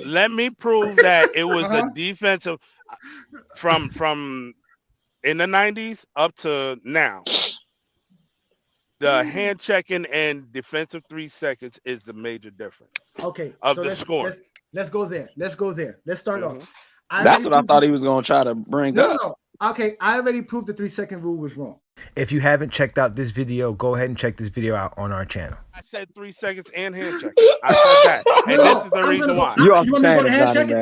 Let me prove that it was a defensive from in the 90s up to now. The hand checking and defensive 3 seconds is the major difference. Okay, of so the score. Let's go there. Let's start off. That's what I thought he was going to try to bring up. No. Okay, I already proved the 3-second rule was wrong. If you haven't checked out this video, go ahead and check this video out on our channel. I said 3 seconds and hand check. I said that, and this is the reason why. You want me to go to hand checking?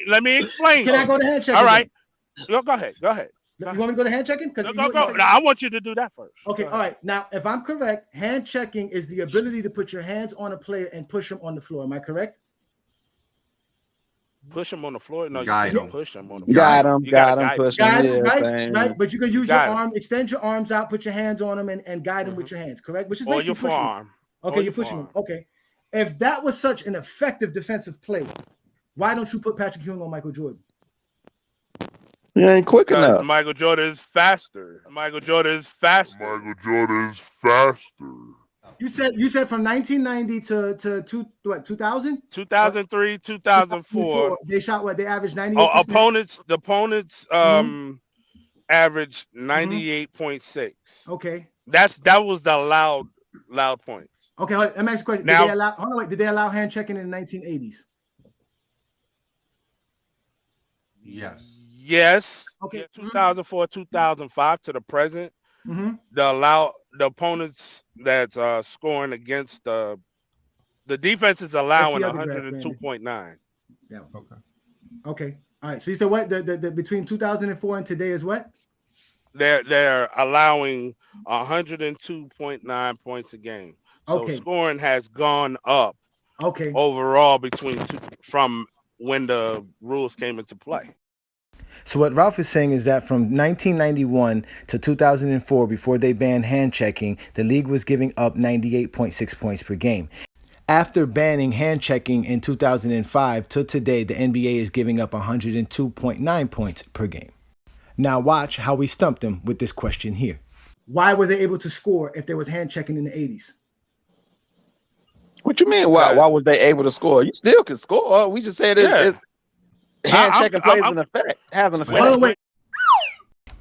Let me explain. Can I go to hand checking? All right. Go ahead. You want me to go to hand checking? Go. No, I want you to do that first. Okay, all right. Now, if I'm correct, hand checking is the ability to put your hands on a player and push him on the floor. Am I correct? Push him on the floor? No, you Guide can't him. push him on the floor. Got him, push him. Right. But you can use your arm, extend your arms out, put your hands on him, and guide him with your hands, correct? Which is or your forearm. Okay, you're pushing him. Okay. If that was such an effective defensive play, why don't you put Patrick Ewing on Michael Jordan? You ain't quick enough. Michael Jordan is faster. You said from 1990 to 2000? 2003, 2004. They shot what? They averaged 98%. The opponents averaged 98.6. Okay. That was the loud points. Okay, let me ask you a question. Now, did they allow hand checking in the 1980s? Yes. Okay. 2004, 2005 to the present. The opponents that's scoring against the defense is allowing 102.9. Yeah. Okay. All right. So you said what? The between 2004 and today is what? They're allowing 102.9 points a game. So scoring has gone up. Okay. Overall from when the rules came into play. So what Ralph is saying is that from 1991 to 2004, before they banned hand checking, the league was giving up 98.6 points per game. After banning hand checking in 2005 to today, the NBA is giving up 102.9 points per game. Now watch how we stumped them with this question here. Why were they able to score if there was hand checking in the 80s? What you mean? Why was they able to score? You still can score. We just said it's hand checking plays an effect. Has an effect. Oh, wait.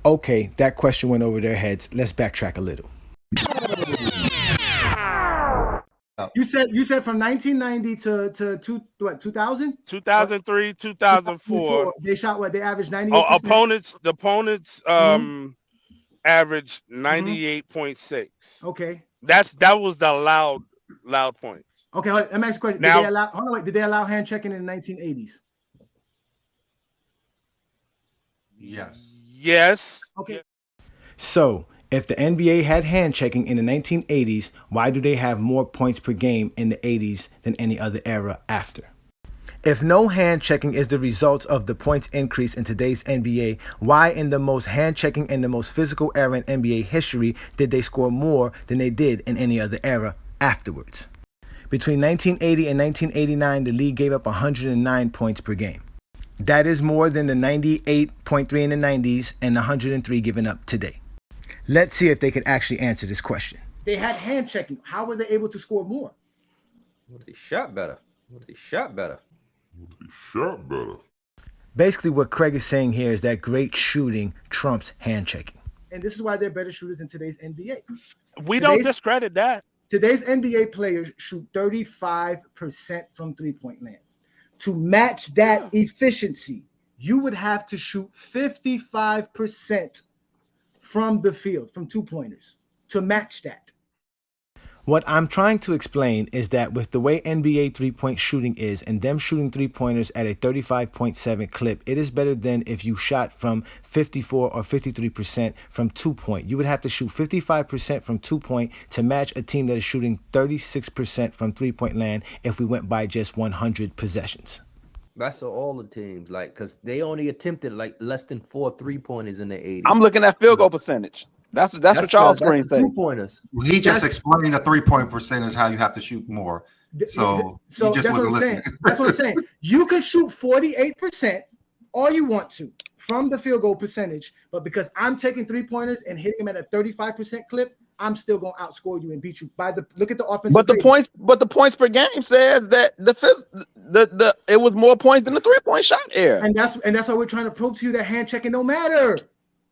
Okay, that question went over their heads. Let's backtrack a little. You said from 1990 to 2000? 2003, 2004. They shot what? They averaged 98%. The opponents averaged 98.6. Okay. That was the loud points. Okay, let me ask a question. Did they allow hand checking in the 1980s? Yes. Okay. So, if the NBA had hand checking in the 1980s, why do they have more points per game in the 80s than any other era after? If no hand checking is the result of the points increase in today's NBA, why in the most hand checking and the most physical era in NBA history did they score more than they did in any other era afterwards? Between 1980 and 1989, the league gave up 109 points per game. That is more than the 98.3 in the 90s and the 103 given up today. Let's see if they can actually answer this question. They had hand checking. How were they able to score more? Well, they shot better. Basically, what Craig is saying here is that great shooting trumps hand checking. And this is why they're better shooters in today's NBA. We don't discredit that. Today's NBA players shoot 35% from three-point land. To match that efficiency, you would have to shoot 55% from the field, from two-pointers, to match that. What I'm trying to explain is that with the way NBA three-point shooting is and them shooting three-pointers at a 35.7 clip, it is better than if you shot from 54 or 53% from two-point. You would have to shoot 55% from two-point to match a team that is shooting 36% from three-point land if we went by just 100 possessions. That's all the teams, because they only attempted less than 4 3-pointers in the 80s. I'm looking at field goal percentage. That's what y'all screen say. 2-pointers. He just explained the 3-point percentage, how you have to shoot more. So that's what I'm saying. That's what I'm saying. You can shoot 48% all you want to from the field goal percentage, but because I'm taking three-pointers and hitting them at a 35% clip, I'm still going to outscore you and beat you by look at the offensive. But the points per game says that it was more points than the 3-point shot era. And that's why we're trying to prove to you that hand checking don't matter.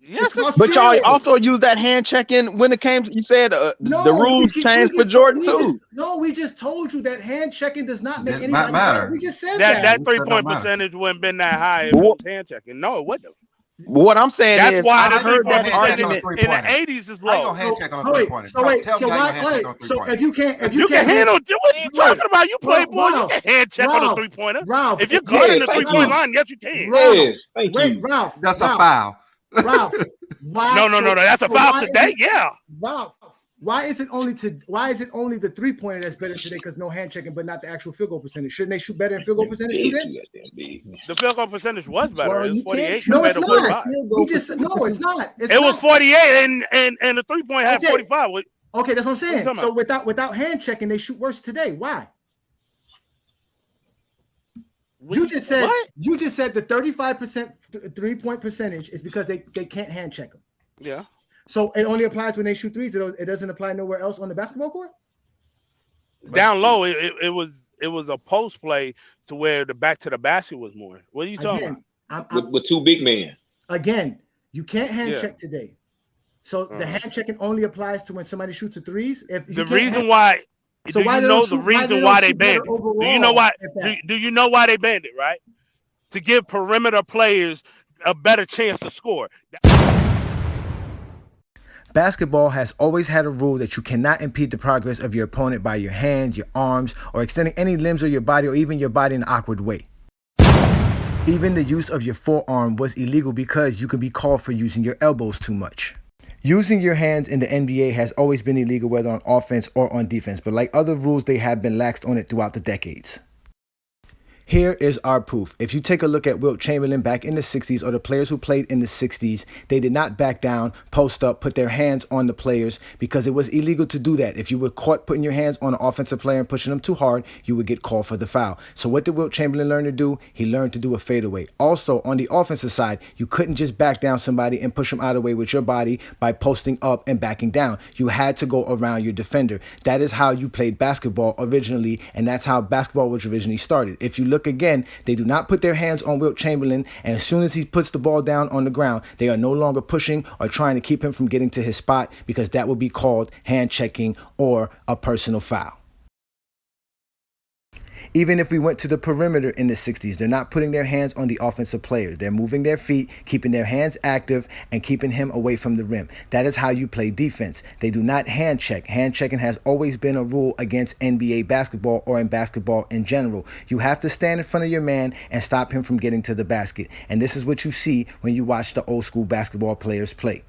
Yes, but y'all also use that hand checking when it came to, you said the rules changed for Jordan too. We just told you that hand checking does not make any matter. We just said that 3-point percentage wouldn't been that high if it was hand checking. No, it wouldn't. What I'm saying that's is, why I heard that argument in the 80s is low. I don't hand check on a 3-pointer. So if you can't handle, what are you talking about? You play ball, you can hand check on a 3-pointer. Ralph, if you're guarding the 3-point line, yes, you can. Yes, thank you. Ralph, that's a foul. Ralph, no, that's a foul today. Yeah. Ralph, why is it only the 3-pointer that's better today because no hand checking, but not the actual field goal percentage? Shouldn't they shoot better in field goal percentage today? The field goal percentage was better. Well, it was you 48. No, it's not. It's not. It was 48, and the 3-point had 45. Okay, that's what I'm saying. So without hand checking, they shoot worse today. Why? You just said the 35% 3-point percentage is because they can't hand check them. Yeah. So it only applies when they shoot threes. It doesn't apply nowhere else on the basketball court. Down low, it was a post play to where the back to the basket was more. What are you talking about? With two big men. Again, you can't hand check today. So the hand checking only applies to when somebody shoots a threes. The reason why they banned it? Do you know why? Do you know why they banned it? Right, to give perimeter players a better chance to score. Basketball has always had a rule that you cannot impede the progress of your opponent by your hands, your arms, or extending any limbs of your body, or even your body in an awkward way. Even the use of your forearm was illegal because you could be called for using your elbows too much. Using your hands in the NBA has always been illegal, whether on offense or on defense, but like other rules, they have been laxed on it throughout the decades. Here is our proof. If you take a look at Wilt Chamberlain back in the 60s, or the players who played in the 60s, they did not back down, post up, put their hands on the players because it was illegal to do that. If you were caught putting your hands on an offensive player and pushing them too hard, you would get called for the foul. So what did Wilt Chamberlain learn to do? He learned to do a fadeaway. Also, on the offensive side, you couldn't just back down somebody and push them out of the way with your body by posting up and backing down. You had to go around your defender. That is how you played basketball originally, and that's how basketball was originally started. If you look again, they do not put their hands on Wilt Chamberlain, and as soon as he puts the ball down on the ground, they are no longer pushing or trying to keep him from getting to his spot, because that would be called hand checking or a personal foul. Even if we went to the perimeter in the 60s, they're not putting their hands on the offensive player. They're moving their feet, keeping their hands active, and keeping him away from the rim. That is how you play defense. They do not hand check. Hand checking has always been a rule against NBA basketball, or in basketball in general. You have to stand in front of your man and stop him from getting to the basket. And this is what you see when you watch the old school basketball players play.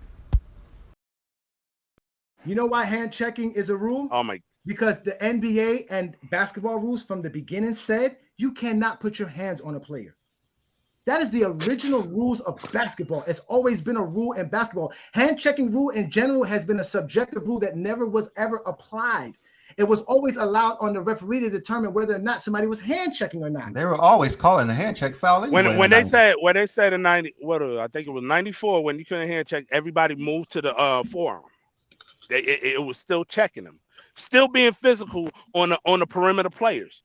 You know why hand checking is a rule? Oh my. Because the NBA and basketball rules from the beginning said you cannot put your hands on a player. That is the original rules of basketball. It's always been a rule in basketball. Hand checking rule in general has been a subjective rule that never was ever applied. It was always allowed on the referee to determine whether or not somebody was hand checking or not. They were always calling the hand check foul anyway. When they said in 90, I think it was 94, when you couldn't hand check, everybody moved to the forearm. It was still checking them. Still being physical on the perimeter players.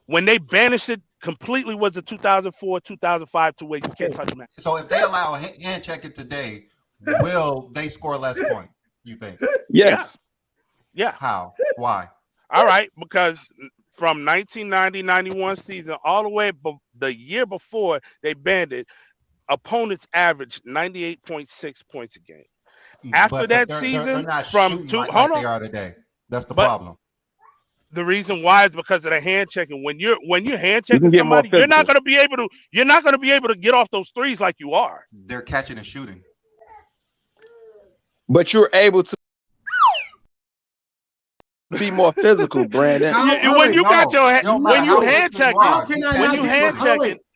When they banished it completely was the 2004, 2005 to where you can't touch them. So if they allow hand checking today, will they score less points, you think? Yes. Yeah. How? Why? All right, because from 1990-91 season all the way the year before they banned it, opponents averaged 98.6 points a game. After that season, they're not from two, like they are today. That's the problem. The reason why is because of the hand checking. When you're hand checking somebody, you're not going to be able to get off those threes like you are. They're catching and shooting. But you're able to be more physical, Brandon. When you hand checking,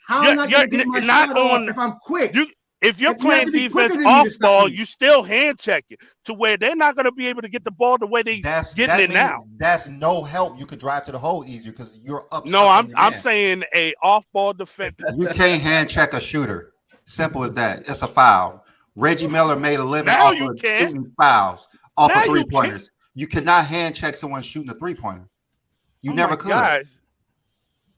you're not on. If I'm quick. If you're playing defense off ball, you still hand check it to where they're not going to be able to get the ball the way they getting it now. That's no help. You could drive to the hole easier because you're up. No, I'm saying a off ball defense. You can't hand check a shooter. Simple as that. It's a foul. Reggie Miller made a living off of shooting fouls. off Now of you 3-pointers. You cannot hand check someone shooting a 3-pointer. You never could. Gosh.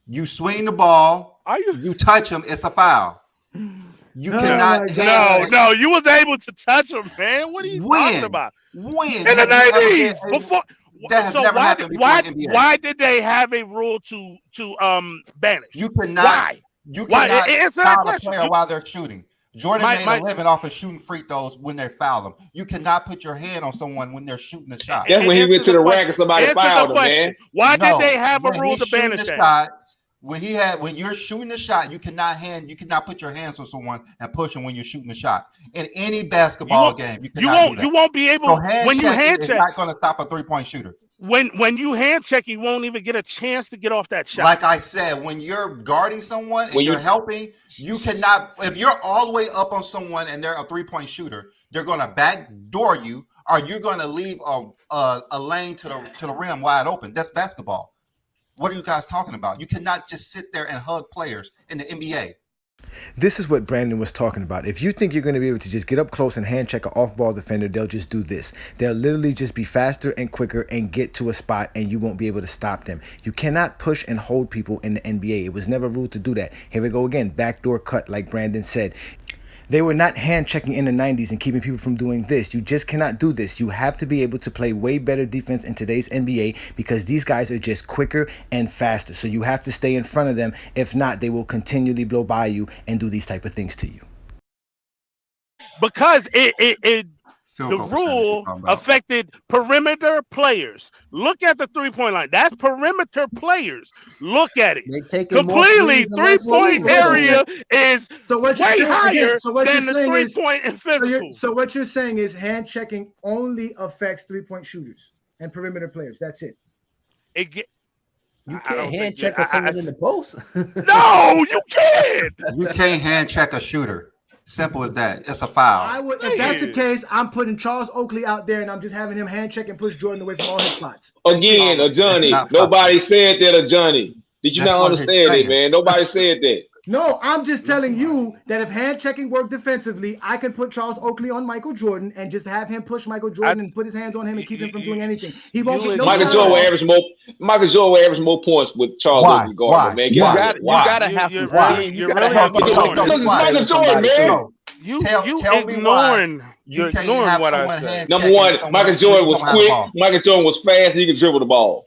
You swing the ball, you touch him, it's a foul. You cannot hand check. No, you was able to touch him, man. What are you talking about? When? In the 90s, before. That has never happened before in NBA. Why did they have a rule to banish? You cannot. Why? You cannot Answer foul that a player question. while they're shooting. Jordan made a living off of shooting free throws when they foul them. You cannot put your hand on someone when they're shooting a shot. That's when he went to the rack and somebody fouled him, man. Why did they have a rule to banish that? When you're shooting the shot, you cannot put your hands on someone and push them when you're shooting the shot. In any basketball game, you cannot do that. You won't be able when you hand check. It's not going to stop a 3-point shooter. When you hand check, you won't even get a chance to get off that shot. Like I said, when you're guarding someone and you're helping, you cannot. If you're all the way up on someone and they're a 3-point shooter, they're going to backdoor you, or you're going to leave a lane to the rim wide open. That's basketball. What are you guys talking about? You cannot just sit there and hug players in the NBA. This is what Brandon was talking about. If you think you're going to be able to just get up close and hand check an off-ball defender, they'll just do this. They'll literally just be faster and quicker and get to a spot, and you won't be able to stop them. You cannot push and hold people in the NBA. It was never ruled to do that. Here we go again. Backdoor cut, like Brandon said. They were not hand checking in the 90s and keeping people from doing this. You just cannot do this. You have to be able to play way better defense in today's NBA because these guys are just quicker and faster. So you have to stay in front of them. If not, they will continually blow by you and do these type of things to you. Because the rule affected perimeter players. Look at the 3-point line. That's perimeter players. Look at it. Completely 3-point area is way higher than the 3-point and physical. So what you're saying is hand checking only affects 3-point shooters and perimeter players. That's it. You can't hand check someone in the post. No, you can't. You can't hand check a shooter. Simple as that. It's a foul. If that's the case, I'm putting Charles Oakley out there and I'm just having him hand check and push Jordan away from all his spots. Again, a Johnny. Nobody said that, a Johnny. Did you not understand it, man? Nobody said that. No, I'm just telling you that if hand checking worked defensively, I can put Charles Oakley on Michael Jordan and just have him push Michael Jordan and put his hands on him and keep him from doing anything. He won't get no Michael Jordan will average more points with Charles Oakley guarding, man. You gotta have some steam. You gotta have some Michael Jordan, man. You're ignoring what I said. Number one, Michael Jordan was quick. Michael Jordan was fast. He could dribble the ball.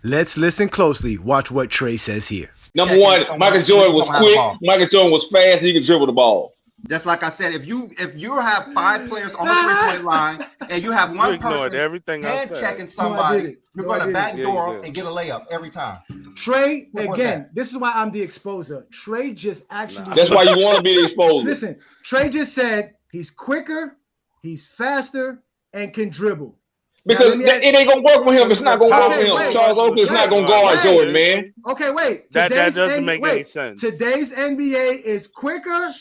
Let's listen closely. Watch what Trey says here. Number one, Michael Jordan was quick. Michael Jordan was fast. He could dribble the ball. Just like I said, if you have 5 players on the 3-point line and you have one person hand checking somebody, you're going to backdoor them and get a layup every time. Trey, again, this is why I'm the exposer. Trey just actually. That's why you want to be the exposer. Listen, Trey just said he's quicker, he's faster, and can dribble. Because it ain't gonna work with him. It's not gonna work with him. Charles Oakley is not gonna guard Jordan, man. Okay, wait. That doesn't make any sense. Today's NBA is quicker,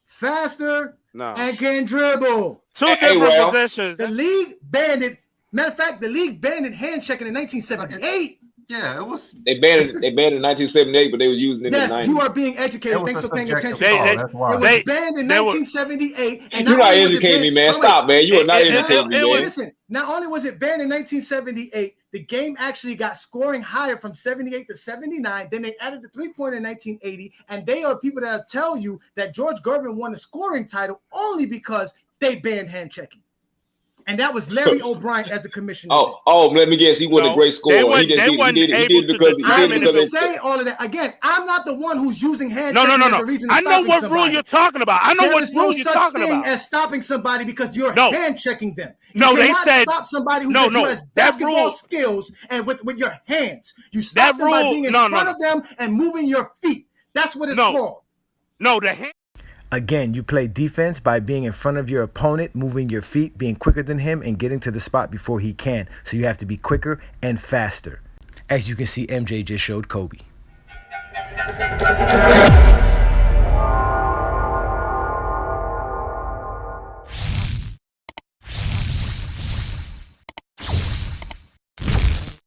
faster, and can dribble. Two different positions. The league banned it. Matter of fact, the league banned it hand checking in 1978. Yeah, it was. They banned it in 1978, but they were using it in the 90s. Yes, you are being educated. Thanks for paying attention. It was banned in 1978. And you're not educating me, man. Stop, man. You are not educating me, man. Listen, not only was it banned in 1978, the game actually got scoring higher from 78 to 79. Then they added the 3-pointer in 1980. And they are people that tell you that George Gervin won the scoring title only because they banned hand checking. And that was Larry O'Brien as the commissioner. Let me guess. He wasn't a great scorer. He did because I didn't say all of that. Again, I'm not the one who's using hand checking as a reason to I know what somebody. rule you're talking about. I know what rule you're talking about. There's no such thing as stopping somebody because you're hand checking them. They said stop somebody who has basketball skills and with your hands. You stop them by being in front of them and moving your feet. That's what it's called. No, the hand. Again, you play defense by being in front of your opponent, moving your feet, being quicker than him, and getting to the spot before he can. So you have to be quicker and faster. As you can see, MJ just showed Kobe.